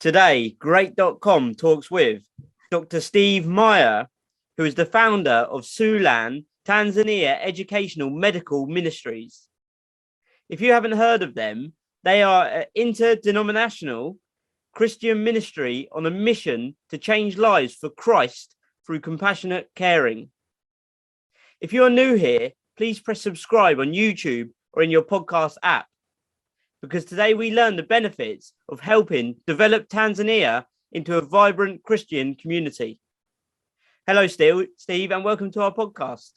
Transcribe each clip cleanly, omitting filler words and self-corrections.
Today, Great.com talks with Dr. Steve Meyer, who is the founder of Siouxland Tanzania Educational Medical Ministries. If you haven't heard of them, they are an inter-denominational Christian ministry on a mission to change lives for Christ through compassionate caring. If you are new here, please press subscribe on YouTube or in your podcast app, because today we learn the benefits of helping develop Tanzania into a vibrant Christian community. Hello, Steve, and welcome to our podcast.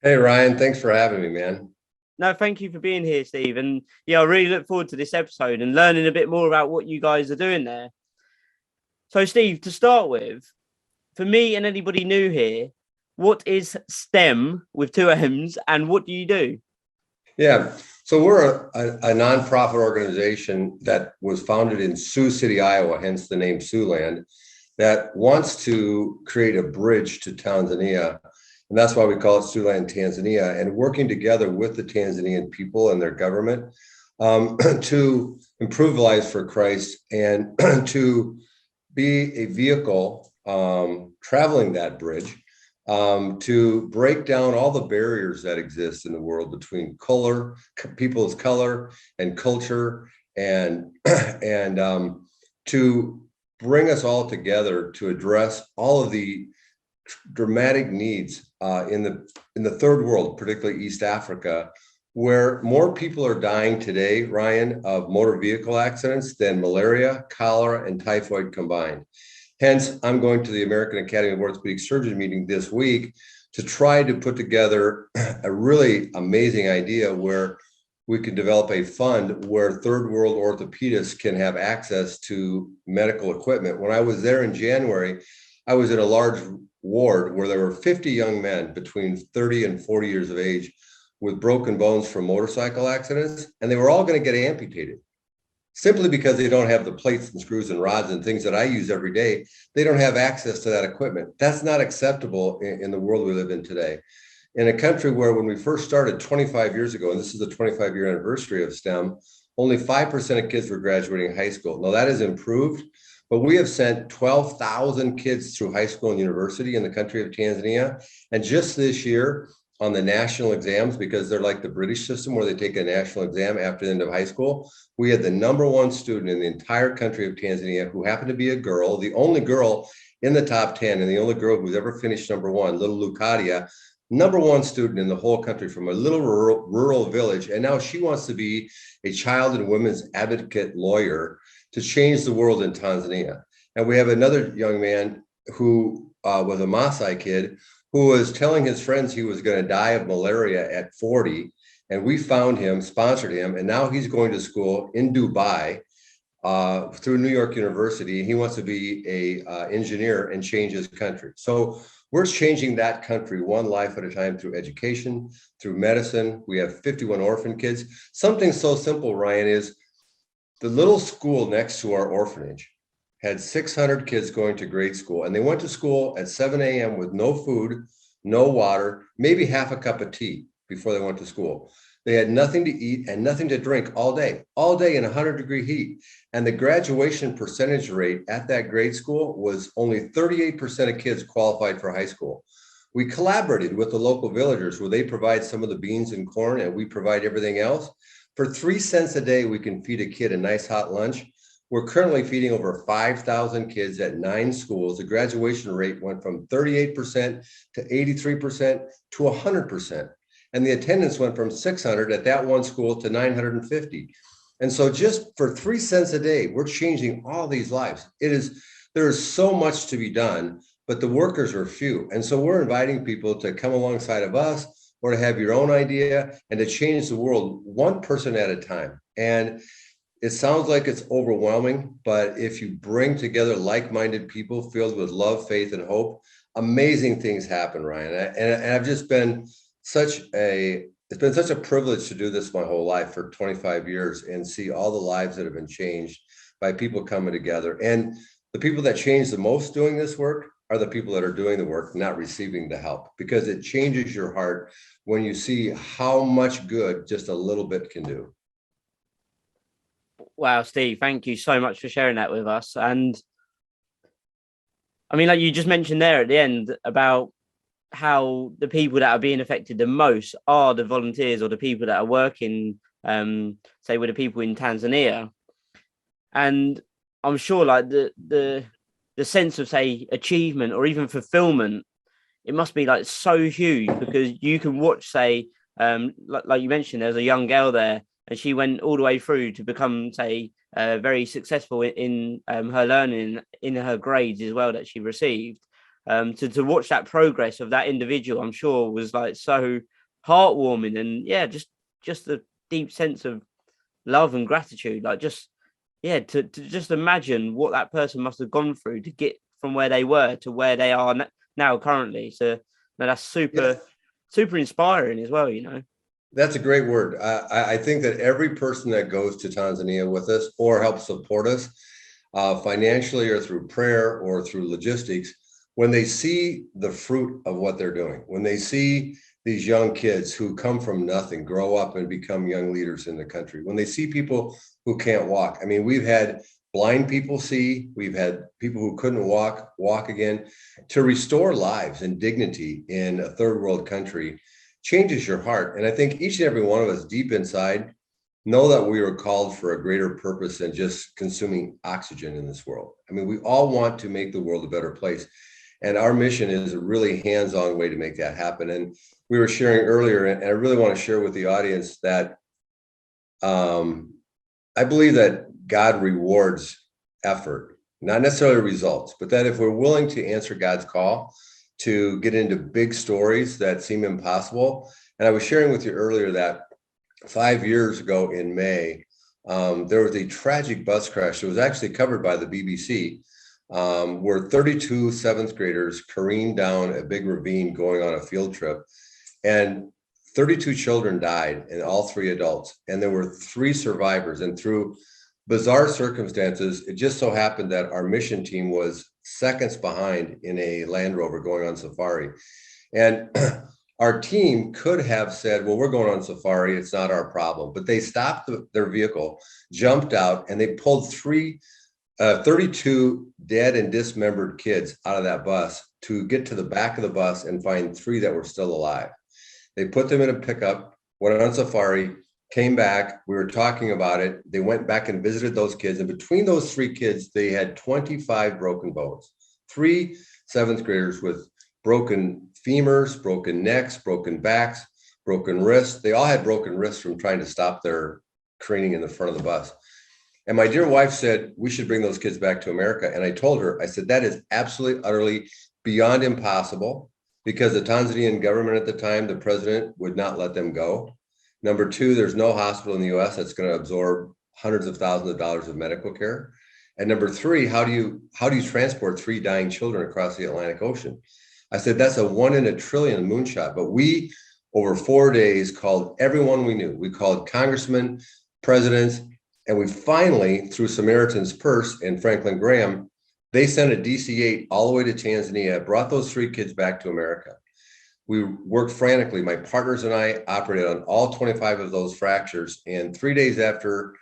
Hey, Ryan, thanks for having me, man. No, thank you for being here, Steve. And yeah, I really look forward to this episode and learning a bit more about what you guys are doing there. So, Steve, to start with, for me and anybody new here, what is STEM with two M's and what do you do? Yeah, so we're a nonprofit organization that was founded in Sioux City, Iowa, hence the name Siouxland, that wants to create a bridge to Tanzania. And that's why we call it Siouxland and Tanzania, and working together with the Tanzanian people and their government to improve lives for Christ and to be a vehicle traveling that bridge to break down all the barriers that exist in the world between people's color and culture, and to bring us all together to address all of the dramatic needs in the third world, particularly East Africa, where more people are dying today, Ryan, of motor vehicle accidents than malaria, cholera, and typhoid combined. Hence, I'm going to the American Academy of Orthopedic Surgeons meeting this week to try to put together a really amazing idea where we can develop a fund where third world orthopedists can have access to medical equipment. When I was there in January, I was in a large ward where there were 50 young men between 30 and 40 years of age with broken bones from motorcycle accidents, and they were all going to get amputated. Simply because they don't have the plates and screws and rods and things that I use every day, they don't have access to that equipment. That's not acceptable in the world we live in today. In a country where when we first started 25 years ago, and this is the 25-year anniversary of STEM, only 5% of kids were graduating high school. Now that has improved, but we have sent 12,000 kids through high school and university in the country of Tanzania. And just this year, on the national exams, because they're like the British system where they take a national exam after the end of high school, we had the #1 student in the entire country of Tanzania who happened to be a girl, the only girl in the top 10 and the only girl who's ever finished #1, little Lucadia, #1 student in the whole country from a little rural village. And now she wants to be a child and women's advocate lawyer to change the world in Tanzania. And we have another young man who was a Maasai kid who was telling his friends he was going to die of malaria at 40. And we found him, sponsored him, and now he's going to school in Dubai through New York University. He wants to be a engineer and change his country. So we're changing that country one life at a time through education, through medicine. We have 51 orphan kids. Something so simple, Ryan, is the little school next to our orphanage had 600 kids going to grade school, and they went to school at 7 a.m. with no food, no water, maybe half a cup of tea before they went to school. They had nothing to eat and nothing to drink all day in 100-degree heat. And the graduation percentage rate at that grade school was only 38% of kids qualified for high school. We collaborated with the local villagers where they provide some of the beans and corn and we provide everything else. For 3 cents a day, we can feed a kid a nice hot lunch. We're currently feeding over 5,000 kids at 9 schools. The graduation rate went from 38% to 83% to 100%. And the attendance went from 600 at that one school to 950. And so just for 3 cents a day, we're changing all these lives. There is so much to be done, but the workers are few. And so we're inviting people to come alongside of us or to have your own idea and to change the world one person at a time. And it sounds like it's overwhelming, but if you bring together like-minded people filled with love, faith, and hope, amazing things happen, Ryan. And I've just been it's been such a privilege to do this my whole life for 25 years and see all the lives that have been changed by people coming together. And the people that change the most doing this work are the people that are doing the work, not receiving the help, because it changes your heart when you see how much good just a little bit can do. Wow, Steve, thank you so much for sharing that with us. And I mean, like you just mentioned there at the end about how the people that are being affected the most are the volunteers or the people that are working, say, with the people in Tanzania. And I'm sure, like the sense of, say, achievement or even fulfillment, it must be like so huge, because you can watch, say, like you mentioned, there's a young girl there, and she went all the way through to become, say, very successful in her learning, in her grades as well that she received. To watch that progress of that individual, I'm sure was like so heartwarming, and yeah, just a deep sense of love and gratitude. Like just yeah, to just imagine what that person must have gone through to get from where they were to where they are now currently. So no, that's Yes, super inspiring as well, you know. that's a great word. I think that every person that goes to Tanzania with us or helps support us financially or through prayer or through logistics, when they see the fruit of what they're doing, when they see these young kids who come from nothing, grow up and become young leaders in the country, when they see people who can't walk. I mean, we've had blind people see, we've had people who couldn't walk again. To restore lives and dignity in a third world country changes your heart. And I think each and every one of us deep inside know that we were called for a greater purpose than just consuming oxygen in this world. I mean, we all want to make the world a better place. And our mission is a really hands-on way to make that happen. And we were sharing earlier, and I really want to share with the audience that I believe that God rewards effort, not necessarily results, but that if we're willing to answer God's call to get into big stories that seem impossible. And I was sharing with you earlier that 5 years ago in May, there was a tragic bus crash that was actually covered by the BBC, where 32 seventh graders careened down a big ravine going on a field trip. And 32 children died, and all 3 adults. And there were 3 survivors. And through bizarre circumstances, it just so happened that our mission team was seconds behind in a Land Rover going on safari. And our team could have said, well, we're going on safari, it's not our problem. But they stopped their vehicle, jumped out, and they pulled 32 dead and dismembered kids out of that bus to get to the back of the bus and find 3 that were still alive. They put them in a pickup, went on safari, came back. We were talking about it. They went back and visited those kids. And between those 3 kids, they had 25 broken bones, 3 seventh graders with broken femurs, broken necks, broken backs, broken wrists. They all had broken wrists from trying to stop their careening in the front of the bus. And my dear wife said, we should bring those kids back to America. And I told her, I said, that is absolutely, utterly beyond impossible, because the Tanzanian government at the time, the president, would not let them go. Number 2, there's no hospital in the US that's going to absorb hundreds of thousands of dollars of medical care. And number 3, how do you transport 3 dying children across the Atlantic Ocean? I said, that's a 1 in a trillion moonshot. But we, over 4 days, called everyone we knew. We called congressmen, presidents, and we finally, through Samaritan's Purse and Franklin Graham, they sent a DC-8 all the way to Tanzania, brought those 3 kids back to America. We worked frantically. My partners and I operated on all 25 of those fractures. And 3 days after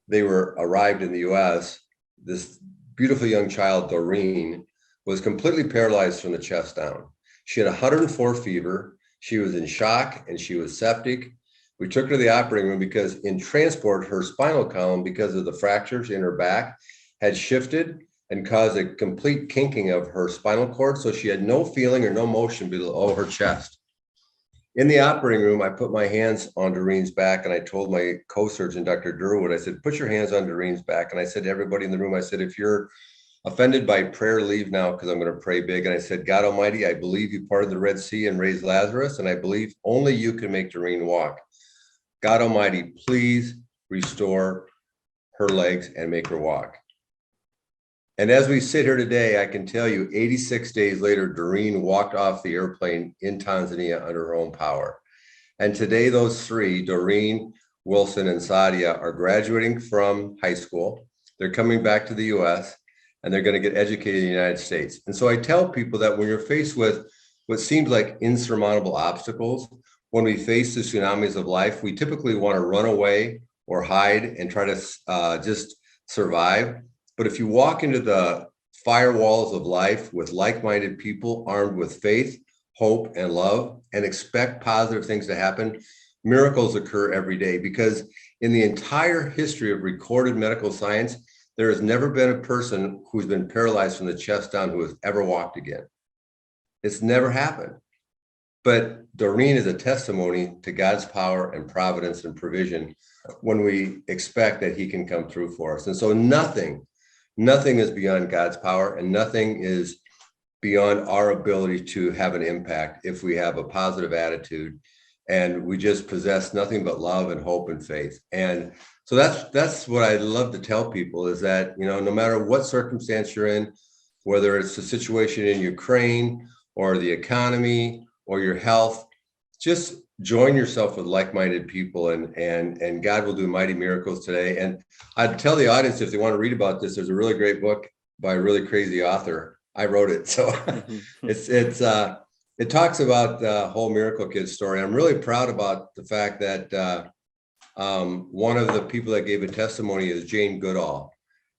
they were arrived in the US, this beautiful young child, Doreen, was completely paralyzed from the chest down. She had 104 fever. She was in shock and she was septic. We took her to the operating room because in transport, her spinal column, because of the fractures in her back, had shifted and caused a complete kinking of her spinal cord. So she had no feeling or no motion below her chest. In the operating room, I put my hands on Doreen's back and I told my co-surgeon, Dr. Durwood, I said, put your hands on Doreen's back. And I said to everybody in the room, I said, if you're offended by prayer, leave now, because I'm going to pray big. And I said, God Almighty, I believe you parted the Red Sea and raised Lazarus, and I believe only you can make Doreen walk. God Almighty, please restore her legs and make her walk. And as we sit here today, I can tell you 86 days later, Doreen walked off the airplane in Tanzania under her own power. And today, those 3, Doreen, Wilson, and Sadia, are graduating from high school. They're coming back to the US, and they're going to get educated in the United States. And so I tell people that when you're faced with what seems like insurmountable obstacles, when we face the tsunamis of life, we typically want to run away or hide and try to just survive. But if you walk into the firewalls of life with like-minded people armed with faith, hope, and love, and expect positive things to happen, miracles occur every day. Because in the entire history of recorded medical science, there has never been a person who's been paralyzed from the chest down who has ever walked again. It's never happened. But Doreen is a testimony to God's power and providence and provision when we expect that he can come through for us. And so nothing is beyond God's power, and nothing is beyond our ability to have an impact if we have a positive attitude and we just possess nothing but love and hope and faith. And so that's what I love to tell people, is that, you know, no matter what circumstance you're in, whether it's the situation in Ukraine or the economy or your health, just join yourself with like-minded people, and God will do mighty miracles today. And I'd tell the audience, if they want to read about this, there's a really great book by a really crazy author. I wrote it, so it talks about the whole Miracle Kids story. I'm really proud about the fact that one of the people that gave a testimony is Jane Goodall,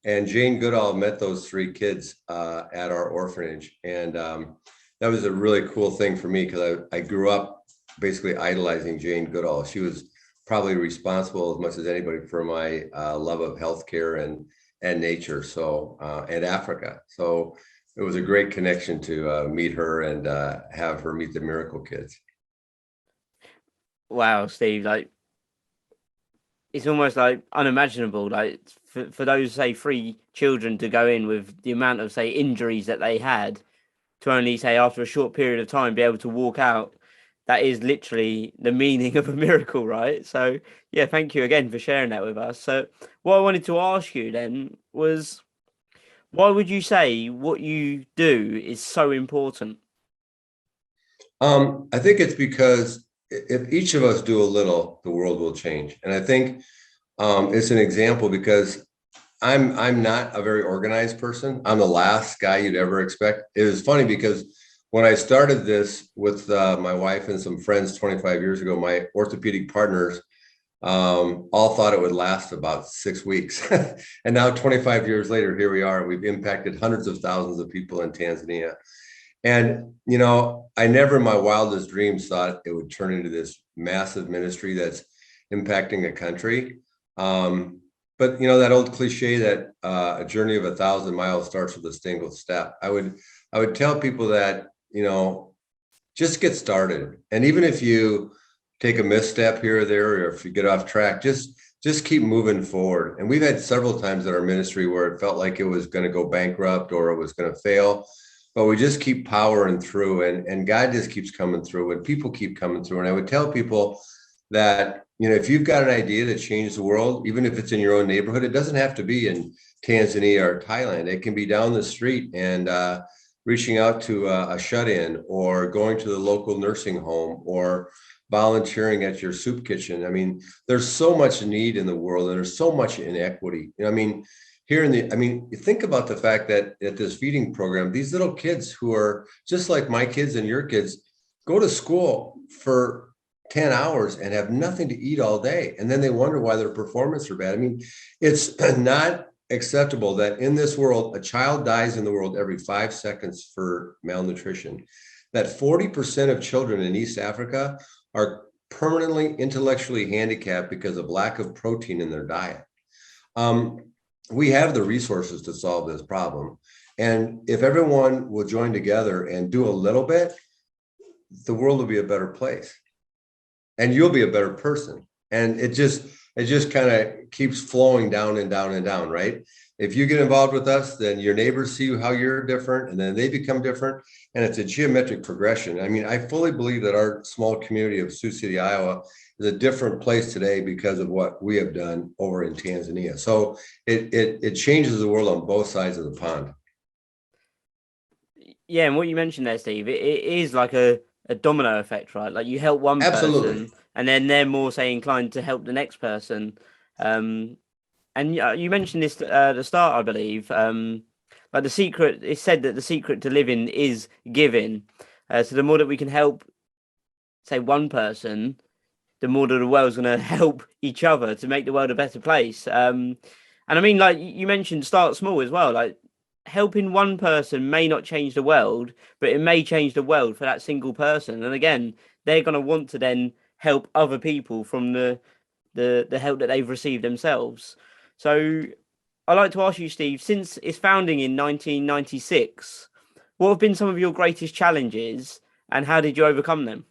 and Jane Goodall met those 3 kids at our orphanage, and that was a really cool thing for me, because I grew up basically idolizing Jane Goodall. She was probably responsible as much as anybody for my love of healthcare and nature, so and Africa. So it was a great connection to meet her and have her meet the Miracle Kids. Wow, Steve, like, it's almost like unimaginable, like for those, say, 3 children to go in with the amount of, say, injuries that they had, to only, say, after a short period of time be able to walk out. That is literally the meaning of a miracle, right? So yeah, thank you again for sharing that with us. So what I wanted to ask you then was, why would you say what you do is so important? I think it's because if each of us do a little, the world will change. And I think it's an example, because I'm not a very organized person. I'm the last guy you'd ever expect. It was funny because when I started this with my wife and some friends 25 years ago, my orthopedic partners all thought it would last about 6 weeks. And now 25 years later, here we are. We've impacted hundreds of thousands of people in Tanzania. And, you know, I never in my wildest dreams thought it would turn into this massive ministry that's impacting a country. But, you know, that old cliche that a journey of 1,000 miles starts with a single step. I would tell people that, you know, just get started. And even if you take a misstep here or there, or if you get off track, just keep moving forward. And we've had several times in our ministry where it felt like it was going to go bankrupt or it was going to fail, but we just keep powering through, and God just keeps coming through, and people keep coming through. And I would tell people that, you know, if you've got an idea to change the world, even if it's in your own neighborhood, it doesn't have to be in Tanzania or Thailand. It can be down the street and reaching out to a shut-in, or going to the local nursing home, or volunteering at your soup kitchen. I mean, there's so much need in the world, and there's so much inequity. You know, I mean, you think about the fact that at this feeding program, these little kids who are just like my kids and your kids go to school for 10 hours and have nothing to eat all day. And then they wonder why their performance are bad. I mean, it's not acceptable that in this world, a child dies in the world every 5 seconds for malnutrition, that 40% of children in East Africa are permanently intellectually handicapped because of lack of protein in their diet. We have the resources to solve this problem. And if everyone will join together and do a little bit, the world will be a better place. And you'll be a better person. And it just kind of keeps flowing down and down and down, right? If you get involved with us, then your neighbors see how you're different, and then they become different. And it's a geometric progression. I mean, I fully believe that our small community of Sioux City, Iowa, is a different place today because of what we have done over in Tanzania. So it changes the world on both sides of the pond. Yeah, and what you mentioned there, Steve, it is like a domino effect, right? Like, you help one Absolutely. person, and then they're more, say, inclined to help the next person. And you mentioned this at the start, I believe. Like, the secret, it's said that the secret to living is giving. So the more that we can help, say, one person, the more that the world's going to help each other to make the world a better place. And I mean, like you mentioned, start small as well. Like helping one person may not change the world, but it may change the world for that single person. And again, they're going to want to then help other people from the help that they've received themselves. So I'd like to ask you, Steve, since its founding in 1996, what have been some of your greatest challenges and how did you overcome them?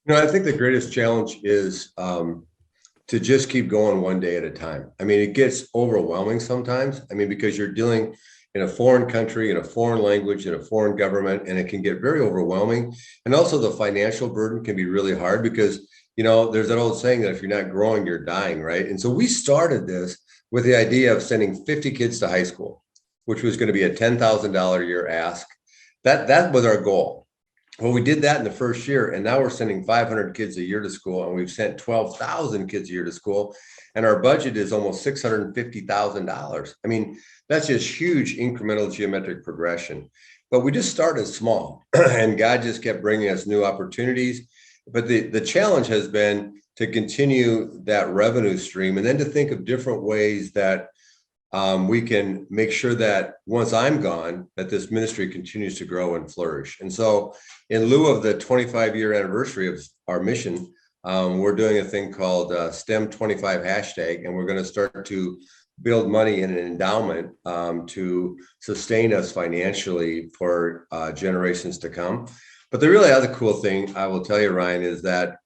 I think the greatest challenge is to just keep going one day at a time. I mean, it gets overwhelming sometimes. I mean, because you're dealing in a foreign country, in a foreign language, in a foreign government, and it can get very overwhelming. And also the financial burden can be really hard because, there's that old saying that if you're not growing, you're dying, right? And so we started this with the idea of sending 50 kids to high school, which was going to be a $10,000 a year ask. That was our goal. Well, we did that in the first year, and now we're sending 500 kids a year to school, and we've sent 12,000 kids a year to school, and our budget is almost $650,000. I mean, that's just huge incremental geometric progression. But we just started small, and God just kept bringing us new opportunities. But the challenge has been to continue that revenue stream, and then to think of different ways that we can make sure that once I'm gone, that this ministry continues to grow and flourish. And so in lieu of the 25-year anniversary of our mission, we're doing a thing called STEMM 25 hashtag, and we're going to start to build money in an endowment to sustain us financially for generations to come. But the really other cool thing I will tell you, Ryan, is that,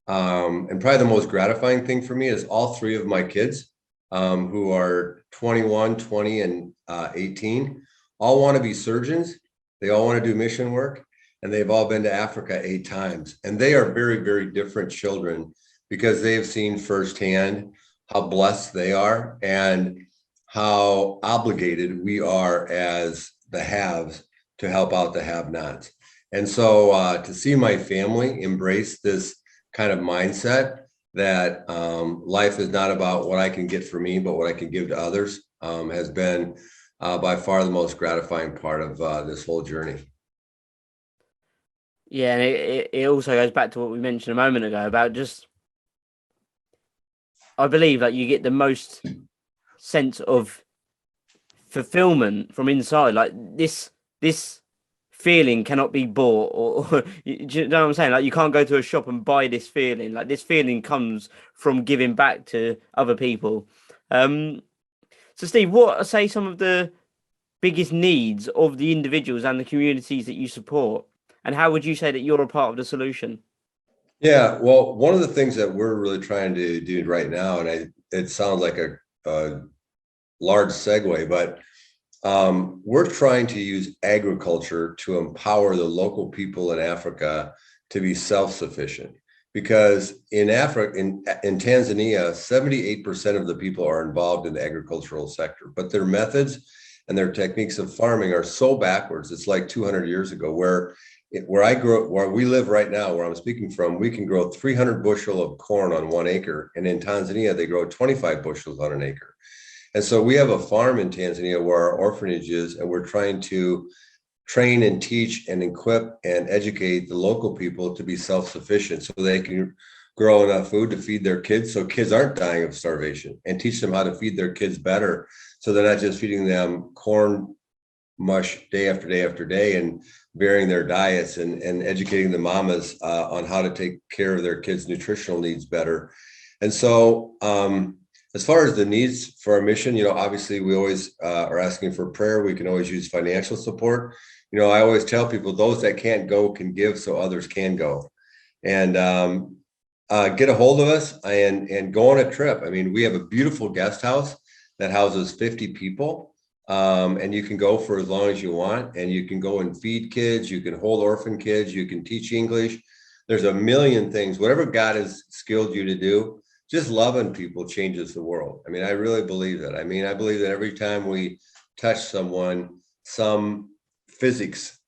and probably the most gratifying thing for me is all three of my kids, who are 21, 20, and 18, all want to be surgeons. They all want to do mission work, and they've all been to Africa 8 times. And they are very, very different children because they've seen firsthand how blessed they are and how obligated we are as the haves to help out the have-nots. And so to see my family embrace this kind of mindset that life is not about what I can get for me, but what I can give to others, has been by far the most gratifying part of this whole journey. Yeah, and it also goes back to what we mentioned a moment ago about just, I believe that you get the most sense of fulfillment from inside. Like this feeling cannot be bought, or do you know what I'm saying? Like you can't go to a shop and buy this feeling. Like this feeling comes from giving back to other people. So Steve, what are, say, some of the biggest needs of the individuals and the communities that you support, and how would you say that you're a part of the solution? Yeah, well, one of the things that we're really trying to do right now, and it sounds like a large segue, but we're trying to use agriculture to empower the local people in Africa to be self-sufficient. Because in Africa, in Tanzania, 78% of the people are involved in the agricultural sector, but their methods and their techniques of farming are so backwards. It's like 200 years ago, where we live right now, where I'm speaking from, we can grow 300 bushel of corn on 1 acre. And in Tanzania, they grow 25 bushels on an acre. And so we have a farm in Tanzania where our orphanage is, and we're trying to train and teach and equip and educate the local people to be self-sufficient so they can grow enough food to feed their kids so kids aren't dying of starvation, and teach them how to feed their kids better so they're not just feeding them corn mush day after day after day and varying their diets, and educating the mamas on how to take care of their kids' nutritional needs better. And so as far as the needs for our mission, obviously we always are asking for prayer. We can always use financial support. I always tell people those that can't go can give so others can go. And get a hold of us and go on a trip. I mean, we have a beautiful guest house that houses 50 people. And you can go for as long as you want, and you can go and feed kids. You can hold orphan kids. You can teach English. There's a million things, whatever God has skilled you to do. Just loving people changes the world. I mean, I really believe that. I mean, I believe that every time we touch someone, some physics,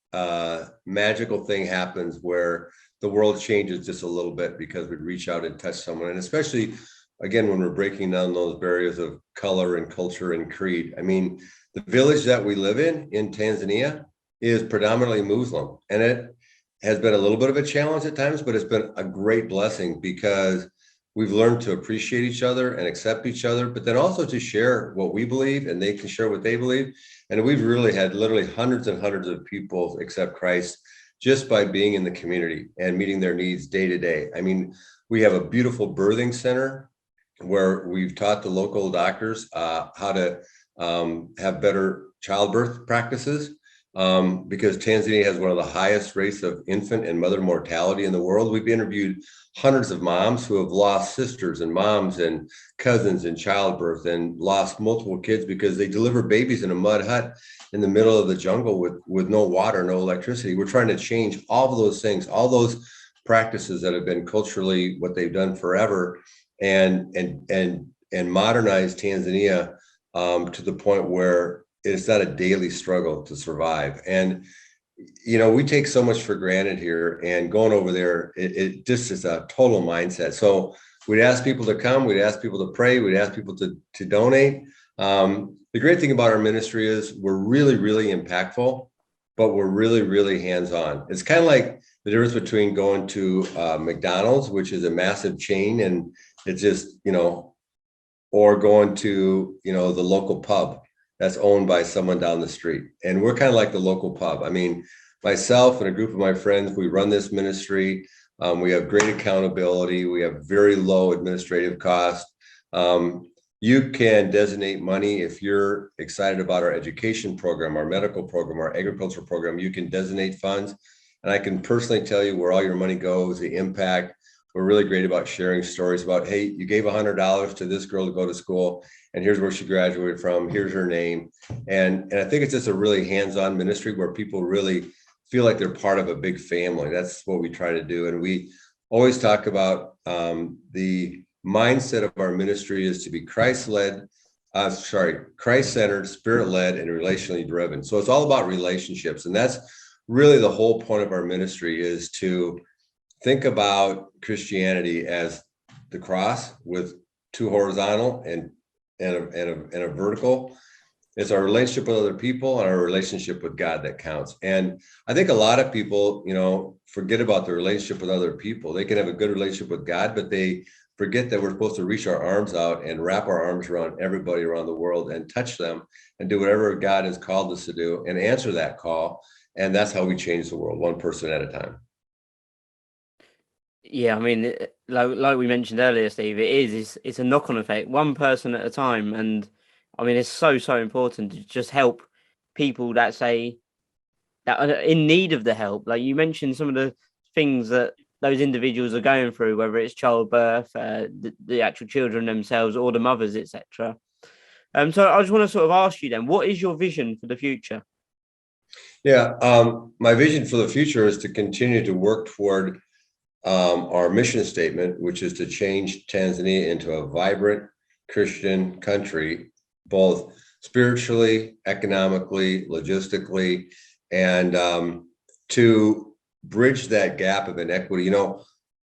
magical thing happens where the world changes just a little bit because we reach out and touch someone. And especially, again, when we're breaking down those barriers of color and culture and creed. I mean, the village that we live in Tanzania is predominantly Muslim. And has been a little bit of a challenge at times, but it's been a great blessing because we've learned to appreciate each other and accept each other, but then also to share what we believe and they can share what they believe. And we've really had literally hundreds and hundreds of people accept Christ just by being in the community and meeting their needs day to day. I mean, we have a beautiful birthing center where we've taught the local doctors how to have better childbirth practices because Tanzania has one of the highest rates of infant and mother mortality in the world. We've interviewed hundreds of moms who have lost sisters and moms and cousins in childbirth and lost multiple kids because they deliver babies in a mud hut in the middle of the jungle with no water, no electricity. We're trying to change all of those things, all those practices that have been culturally what they've done forever, and modernize Tanzania to the point where it's not a daily struggle to survive. And you know, we take so much for granted here, and going over there, it just is a total mindset. So we'd ask people to come, we'd ask people to pray, we'd ask people to donate. The great thing about our ministry is we're really, really impactful, but we're really, really hands-on. It's kind of like the difference between going to McDonald's, which is a massive chain, and it's just, you know, or going to, you know, the local pub that's owned by someone down the street. And we're kind of like the local pub. I mean, myself and a group of my friends, we run this ministry. We have great accountability. We have very low administrative costs. You can designate money if you're excited about our education program, our medical program, our agricultural program. You can designate funds. And I can personally tell you where all your money goes, the impact. We're really great about sharing stories about, hey, you gave $100 to this girl to go to school, and here's where she graduated from, here's her name. And I think it's just a really hands-on ministry where people really feel like they're part of a big family. That's what we try to do. And we always talk about the mindset of our ministry is to be Christ-centered, Spirit-led, and relationally driven. So it's all about relationships. And that's really the whole point of our ministry, is to think about Christianity as the cross with two horizontal and a vertical. It's our relationship with other people and our relationship with God that counts. And I think a lot of people, you know, forget about the relationship with other people. They can have a good relationship with God, but they forget that we're supposed to reach our arms out and wrap our arms around everybody around the world and touch them and do whatever God has called us to do and answer that call. And that's how we change the world, one person at a time. Yeah, I mean, like we mentioned earlier, Steve, it's a knock-on effect, one person at a time. And I mean, it's so important to just help people that say that are in need of the help. Like you mentioned, some of the things that those individuals are going through, whether it's childbirth, the actual children themselves, or the mothers, etc. So I just want to sort of ask you then, what is your vision for the future? Yeah, my vision for the future is to continue to work toward our mission statement, which is to change Tanzania into a vibrant Christian country, both spiritually, economically, logistically, and to bridge that gap of inequity. You know,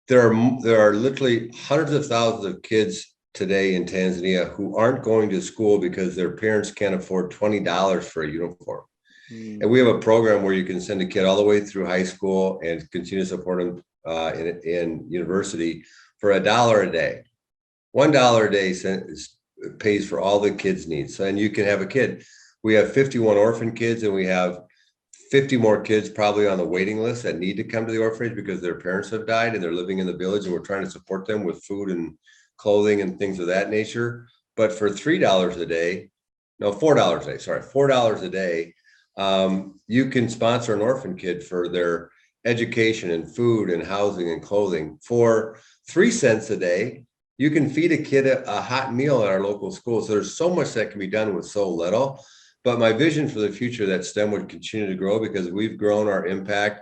there are literally hundreds of thousands of kids today in Tanzania who aren't going to school because their parents can't afford $20 for a uniform. And we have a program where you can send a kid all the way through high school and continue to support them in university for $1 a day. $1 a day pays for all the kids' needs. And you can have a kid. We have 51 orphan kids, and we have 50 more kids probably on the waiting list that need to come to the orphanage because their parents have died and they're living in the village, and we're trying to support them with food and clothing and things of that nature. But for $4 a day, $4 a day, you can sponsor an orphan kid for their education and food and housing and clothing. For 3 cents a day, you can feed a kid a hot meal at our local school. So there's so much that can be done with so little. But my vision for the future, that STEM would continue to grow, because we've grown our impact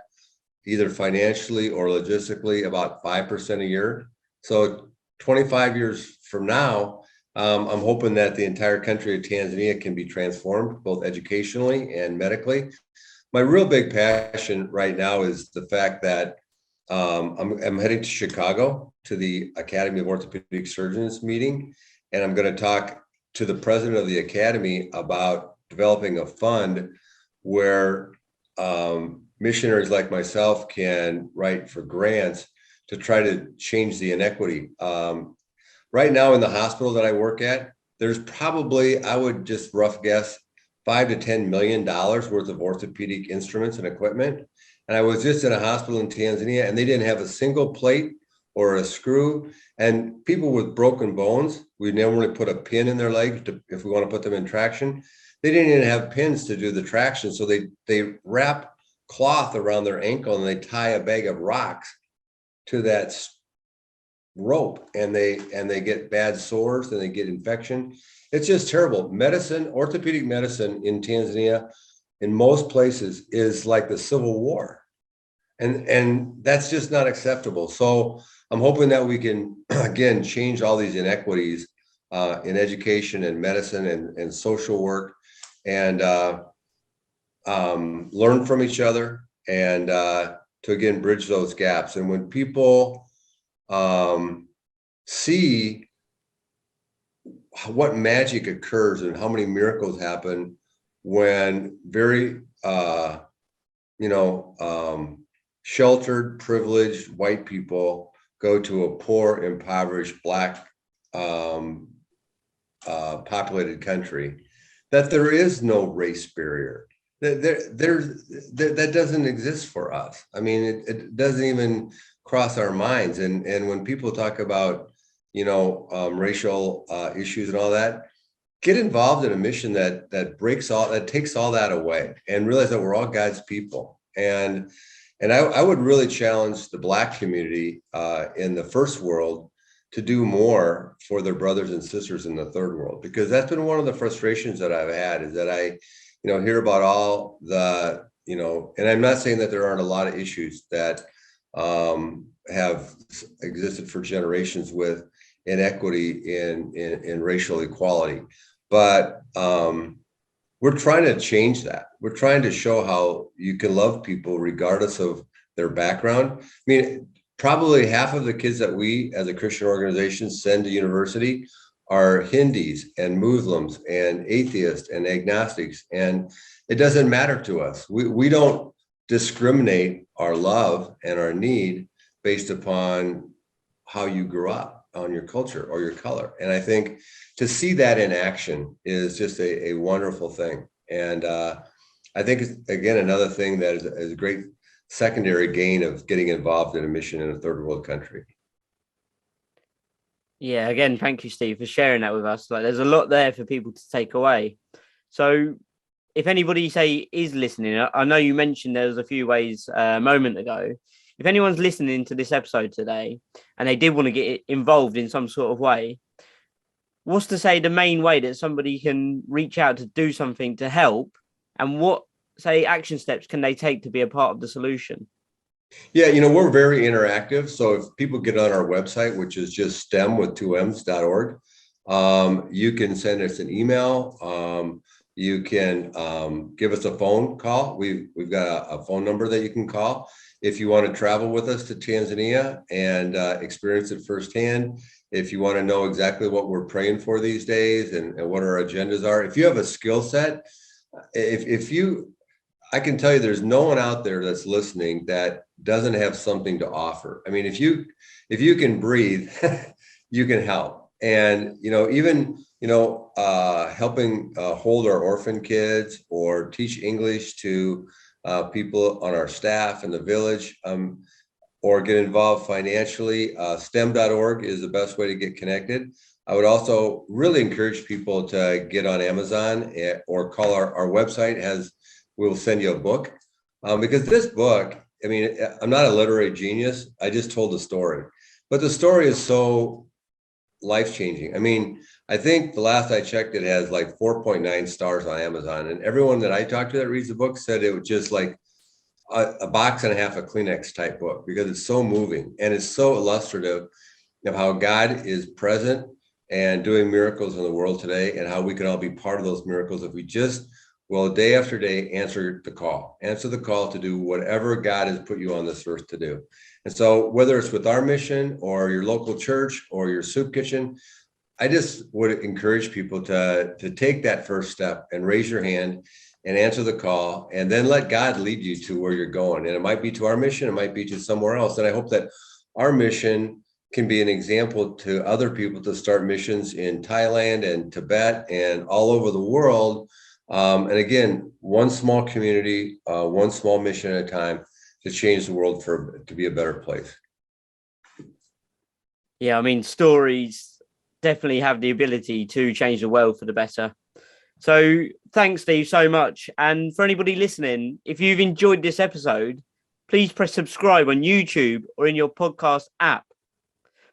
either financially or logistically about 5% a year. So 25 years from now, I'm hoping that the entire country of Tanzania can be transformed, both educationally and medically. My real big passion right now is the fact that I'm heading to Chicago to the Academy of Orthopedic Surgeons meeting, and I'm going to talk to the president of the Academy about developing a fund where missionaries like myself can write for grants to try to change the inequity. Right now in the hospital that I work at, there's probably, I would just rough guess, $5 to $10 million worth of orthopedic instruments and equipment. And I was just in a hospital in Tanzania, and they didn't have a single plate or a screw. And people with broken bones, we normally put a pin in their leg if we want to put them in traction. They didn't even have pins to do the traction. So they wrap cloth around their ankle and they tie a bag of rocks to that rope, and they get bad sores and they get infection. It's just terrible. Medicine, orthopedic medicine in Tanzania, in most places, is like the Civil War. And that's just not acceptable. So I'm hoping that we can, again, change all these inequities in education and medicine and social work, and learn from each other, and to, again, bridge those gaps. And when people see what magic occurs and how many miracles happen when very, sheltered, privileged white people go to a poor, impoverished, Black populated country, that there is no race barrier. That doesn't exist for us. I mean, it doesn't even cross our minds. And when people talk about, racial issues and all that, get involved in a mission that takes all that away, and realize that we're all God's people. And I would really challenge the Black community in the first world to do more for their brothers and sisters in the third world, because that's been one of the frustrations that I've had, is that I hear about all the, and I'm not saying that there aren't a lot of issues that have existed for generations with inequity in racial equality, but we're trying to change that. We're trying to show how you can love people regardless of their background. I mean, probably half of the kids that we as a Christian organization send to university are Hindus and Muslims and atheists and agnostics, and it doesn't matter to us. We don't discriminate our love and our need based upon how you grew up, on your culture or your color. And I think to see that in action is just a wonderful thing. And I think it's, again, another thing that is a great secondary gain of getting involved in a mission in a third world country. Yeah, again, thank you, Steve, for sharing that with us. Like, there's a lot there for people to take away. So if anybody, say, is listening, I know you mentioned there was a few ways a moment ago. If anyone's listening to this episode today and they did want to get involved in some sort of way, what's to say the main way that somebody can reach out to do something to help, and what, say, action steps can they take to be a part of the solution? Yeah, we're very interactive. So if people get on our website, which is just STEM with 2Ms.org, you can send us an email. You can give us a phone call. We've got a phone number that you can call if you want to travel with us to Tanzania and experience it firsthand. If you want to know exactly what we're praying for these days and what our agendas are. If you have a skill set, I can tell you there's no one out there that's listening that doesn't have something to offer. I mean, if you can breathe, you can help. And, even, helping hold our orphan kids or teach English to people on our staff in the village, or get involved financially, STEM.org is the best way to get connected. I would also really encourage people to get on Amazon or call our website. We'll send you a book, because this book, I mean, I'm not a literary genius. I just told the story, but the story is so life-changing. I mean, I think the last I checked, it has like 4.9 stars on Amazon, and everyone that I talked to that reads the book said it was just like a box and a half of Kleenex type book, because it's so moving and it's so illustrative of how God is present and doing miracles in the world today, and how we can all be part of those miracles if we just day after day, answer the call to do whatever God has put you on this earth to do. And so whether it's with our mission or your local church or your soup kitchen, I just would encourage people to take that first step and raise your hand and answer the call, and then let God lead you to where you're going. And it might be to our mission, it might be to somewhere else. And I hope that our mission can be an example to other people to start missions in Thailand and Tibet and all over the world. And again, one small community, one small mission at a time to change the world to be a better place. Yeah, I mean, stories definitely have the ability to change the world for the better. So thanks, Steve, so much. And for anybody listening, if you've enjoyed this episode, please press subscribe on YouTube or in your podcast app,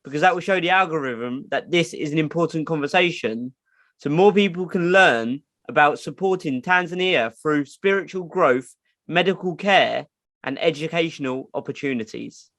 because that will show the algorithm that this is an important conversation so more people can learn about supporting Tanzania through spiritual growth, medical care, and educational opportunities.